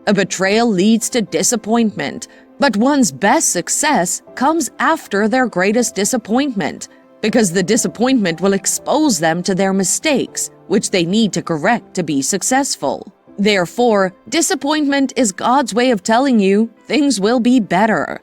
A betrayal leads to disappointment, but one's best success comes after their greatest disappointment, because the disappointment will expose them to their mistakes, which they need to correct to be successful. Therefore, disappointment is God's way of telling you things will be better.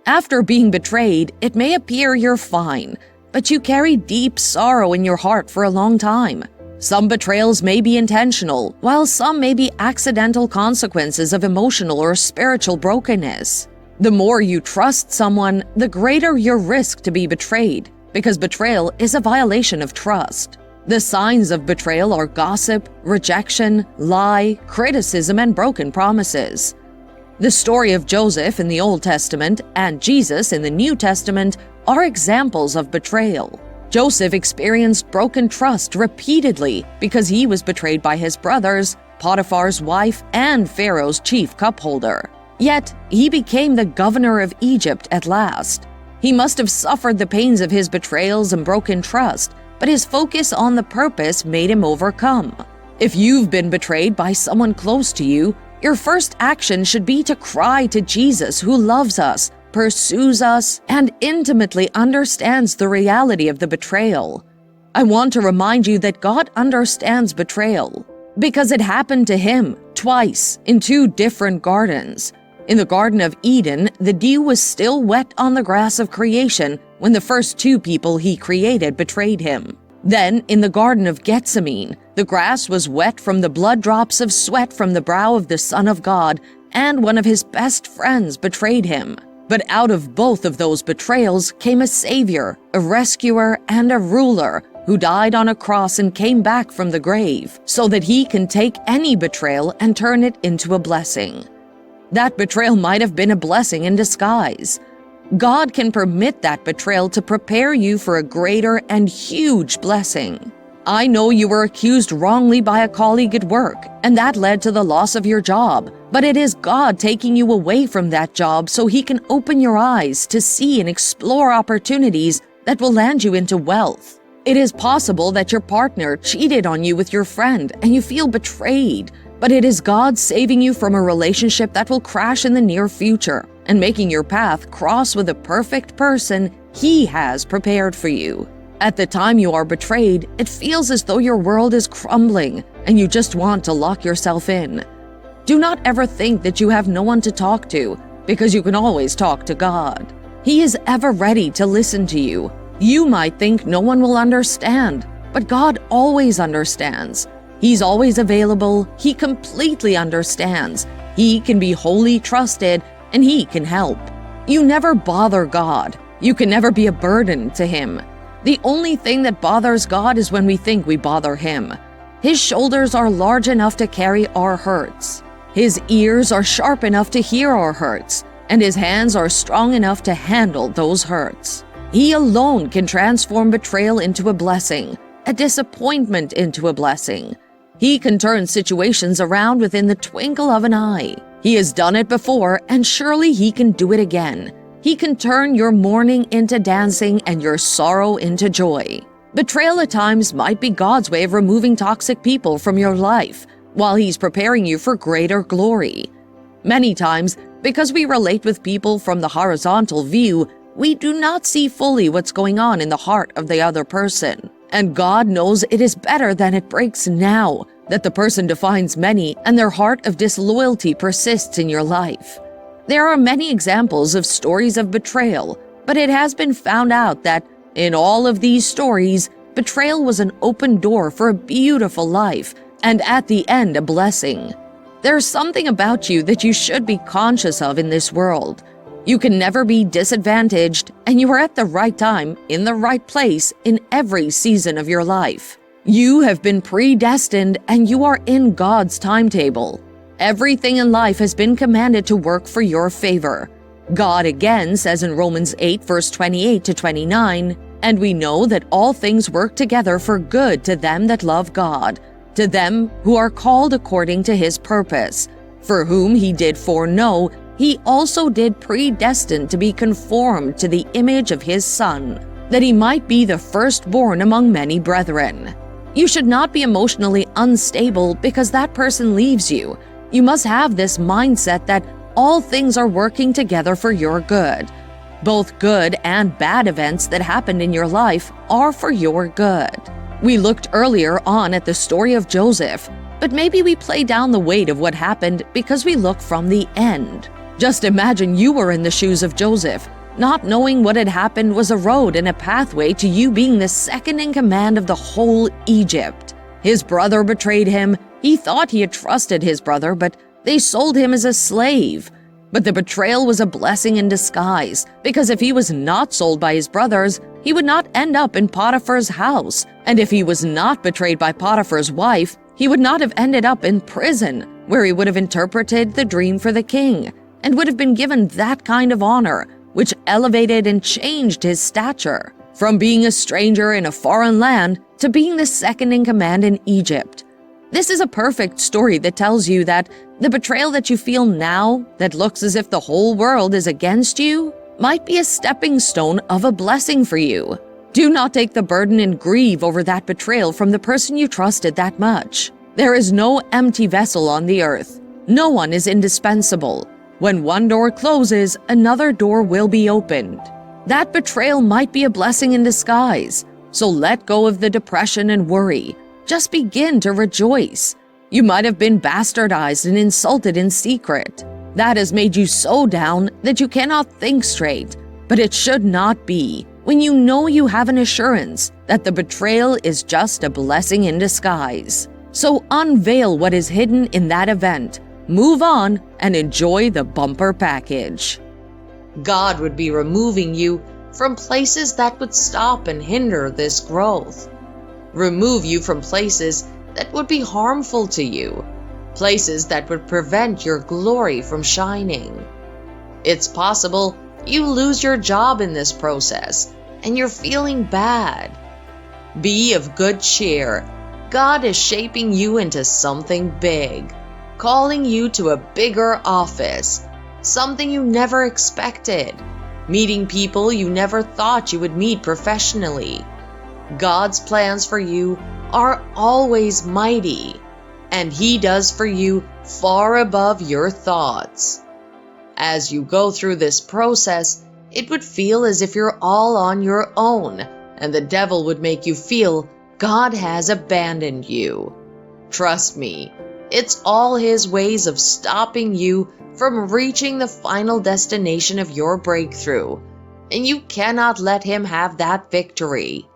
After being betrayed, it may appear you're fine, but you carry deep sorrow in your heart for a long time. Some betrayals may be intentional, while some may be accidental consequences of emotional or spiritual brokenness. The more you trust someone, the greater your risk to be betrayed, because betrayal is a violation of trust. The signs of betrayal are gossip, rejection, lie, criticism, and broken promises. The story of Joseph in the Old Testament and Jesus in the New Testament are examples of betrayal. Joseph experienced broken trust repeatedly because he was betrayed by his brothers, Potiphar's wife, and Pharaoh's chief cupholder. Yet, he became the governor of Egypt at last. He must have suffered the pains of his betrayals and broken trust, but his focus on the purpose made him overcome. If you've been betrayed by someone close to you, your first action should be to cry to Jesus, who loves us, pursues us, and intimately understands the reality of the betrayal. I want to remind you that God understands betrayal because it happened to him twice in two different gardens. In the Garden of Eden, the dew was still wet on the grass of creation when the first two people he created betrayed him. Then, in the Garden of Gethsemane, the grass was wet from the blood drops of sweat from the brow of the Son of God, and one of his best friends betrayed him. But out of both of those betrayals came a Savior, a rescuer, and a ruler who died on a cross and came back from the grave so that he can take any betrayal and turn it into a blessing. That betrayal might have been a blessing in disguise. God can permit that betrayal to prepare you for a greater and huge blessing. I know you were accused wrongly by a colleague at work, and that led to the loss of your job. But it is God taking you away from that job so He can open your eyes to see and explore opportunities that will land you into wealth. It is possible that your partner cheated on you with your friend and you feel betrayed, but it is God saving you from a relationship that will crash in the near future and making your path cross with a perfect person He has prepared for you. At the time you are betrayed, it feels as though your world is crumbling and you just want to lock yourself in. Do not ever think that you have no one to talk to, because you can always talk to God. He is ever ready to listen to you. You might think no one will understand, but God always understands. He's always available. He completely understands. He can be wholly trusted, and He can help. You never bother God. You can never be a burden to Him. The only thing that bothers God is when we think we bother Him. His shoulders are large enough to carry our hurts. His ears are sharp enough to hear our hurts, and His hands are strong enough to handle those hurts. He alone can transform betrayal into a blessing, a disappointment into a blessing. He can turn situations around within the twinkle of an eye. He has done it before, and surely He can do it again. He can turn your mourning into dancing and your sorrow into joy. Betrayal at times might be God's way of removing toxic people from your life, while He's preparing you for greater glory. Many times, because we relate with people from the horizontal view, we do not see fully what's going on in the heart of the other person. And God knows it is better than it breaks now that the person defines many and their heart of disloyalty persists in your life. There are many examples of stories of betrayal, but it has been found out that in all of these stories, betrayal was an open door for a beautiful life and at the end a blessing. There's something about you that you should be conscious of in this world. You can never be disadvantaged, and you are at the right time, in the right place, in every season of your life. You have been predestined, and you are in God's timetable. Everything in life has been commanded to work for your favor. God again says in Romans 8, verse 28 to 29, "And we know that all things work together for good to them that love God, to them who are called according to His purpose. For whom He did foreknow, He also did predestine to be conformed to the image of His Son, that He might be the firstborn among many brethren." You should not be emotionally unstable because that person leaves you. You must have this mindset that all things are working together for your good. Both good and bad events that happened in your life are for your good. We looked earlier on at the story of Joseph, but maybe we play down the weight of what happened because we look from the end. Just imagine you were in the shoes of Joseph. Not knowing what had happened was a road and a pathway to you being the second in command of the whole Egypt. His brother betrayed him. He thought he had trusted his brother, but they sold him as a slave. But the betrayal was a blessing in disguise, because if he was not sold by his brothers, he would not end up in Potiphar's house. And if he was not betrayed by Potiphar's wife, he would not have ended up in prison, where he would have interpreted the dream for the king, and would have been given that kind of honor, which elevated and changed his stature, from being a stranger in a foreign land to being the second in command in Egypt. This is a perfect story that tells you that the betrayal that you feel now, that looks as if the whole world is against you, might be a stepping stone of a blessing for you. Do not take the burden and grieve over that betrayal from the person you trusted that much. There is no empty vessel on the earth. No one is indispensable. When one door closes, another door will be opened. That betrayal might be a blessing in disguise, so let go of the depression and worry. Just begin to rejoice. You might have been bastardized and insulted in secret. That has made you so down that you cannot think straight, but it should not be when you know you have an assurance that the betrayal is just a blessing in disguise. So unveil what is hidden in that event, move on, and enjoy the bumper package. God would be removing you from places that would stop and hinder this growth. Remove you from places that would be harmful to you, places that would prevent your glory from shining. It's possible you lose your job in this process, and you're feeling bad. Be of good cheer. God is shaping you into something big, calling you to a bigger office, something you never expected, meeting people you never thought you would meet professionally. God's plans for you are always mighty, and He does for you far above your thoughts. As you go through this process, it would feel as if you're all on your own, and the devil would make you feel God has abandoned you. Trust me, it's all his ways of stopping you from reaching the final destination of your breakthrough, and you cannot let him have that victory.